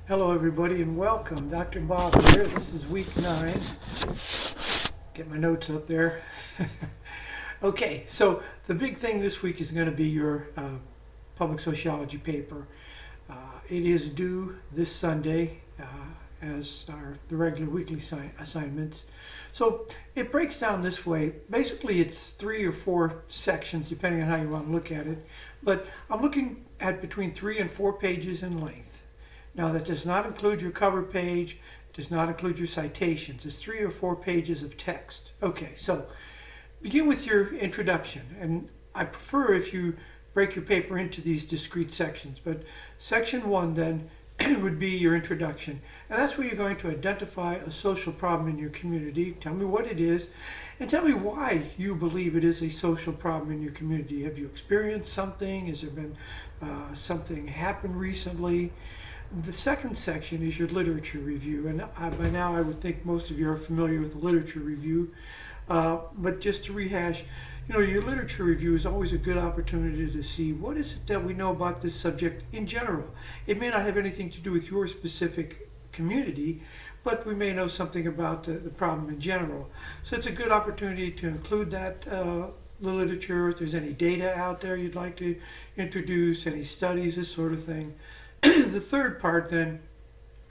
Hello everybody and welcome. Dr. Bob here. This is week 9. Get my notes up there. Okay, so the big thing this week is going to be your public sociology paper. It is due this Sunday as the regular weekly assignments. So it breaks down this way. Basically it's 3 or 4 sections depending on how you want to look at it. But I'm looking at between 3 and 4 pages in length. Now that does not include your cover page, does not include your citations. It's 3 or 4 pages of text. Okay, so begin with your introduction. And I prefer if you break your paper into these discrete sections. But section 1 then would be your introduction. And that's where you're going to identify a social problem in your community. Tell me what it is and tell me why you believe it is a social problem in your community. Have you experienced something? Has there been something happen recently? The second section is your literature review, and by now I would think most of you are familiar with the literature review, but just to rehash, your literature review is always a good opportunity to see what is it that we know about this subject in general. It may not have anything to do with your specific community, but we may know something about the problem in general. So it's a good opportunity to include that the literature, if there's any data out there you'd like to introduce, any studies, this sort of thing. The third part then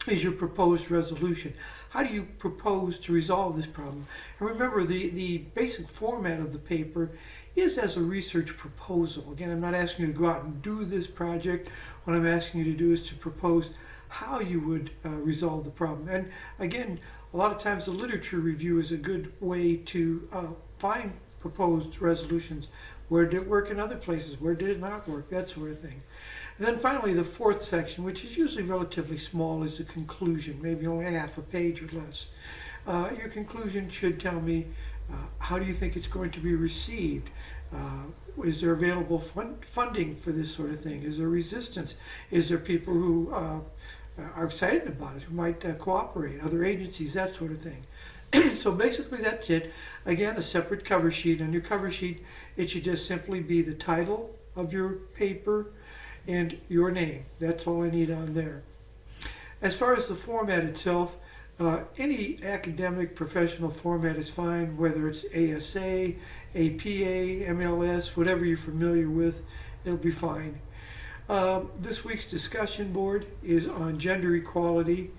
is your proposed resolution. How do you propose to resolve this problem? And remember, the basic format of the paper is as a research proposal. Again, I'm not asking you to go out and do this project. What I'm asking you to do is to propose how you would resolve the problem. And again, a lot of times the literature review is a good way to find proposed resolutions. Where did it work in other places? Where did it not work? That sort of thing. And then finally, the fourth section, which is usually relatively small, is the conclusion, maybe only half a page or less. Your conclusion should tell me how do you think it's going to be received? Is there available funding for this sort of thing? Is there resistance? Is there people who are excited about it, who might cooperate, other agencies, that sort of thing? So basically that's it. Again, a separate cover sheet. On your cover sheet, it should just simply be the title of your paper and your name. That's all I need on there. As far as the format itself, any academic professional format is fine, whether it's ASA, APA, MLS, whatever you're familiar with, it'll be fine. This week's discussion board is on gender equality.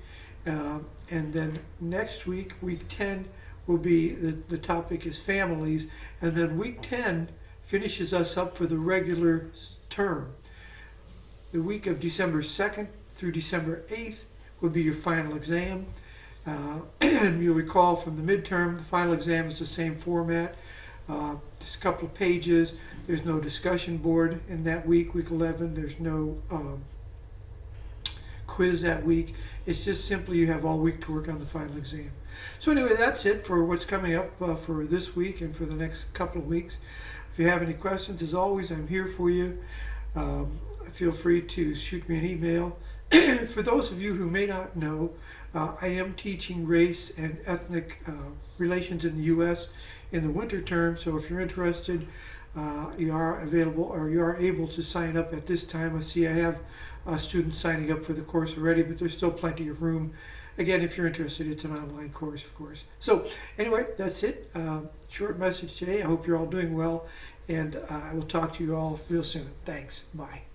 And then next week, week 10, will be the topic is families. And then week 10 finishes us up for the regular term. The week of December 2nd through December 8th will be your final exam. And you'll recall from the midterm, the final exam is the same format. Just a couple of pages. There's no discussion board in that week, week 11. There's no quiz that week. It's just simply you have all week to work on the final exam. So anyway, that's it for what's coming up for this week and for the next couple of weeks. If you have any questions, as always, I'm here for you. Feel free to shoot me an email. For those of you who may not know, I am teaching race and ethnic relations in the U.S. in the winter term. So if you're interested, you are available or you are able to sign up at this time. I see I have students signing up for the course already, but there's still plenty of room. Again, if you're interested, it's an online course, of course. So anyway, that's it. Short message today. I hope you're all doing well, and I will talk to you all real soon. Thanks. Bye.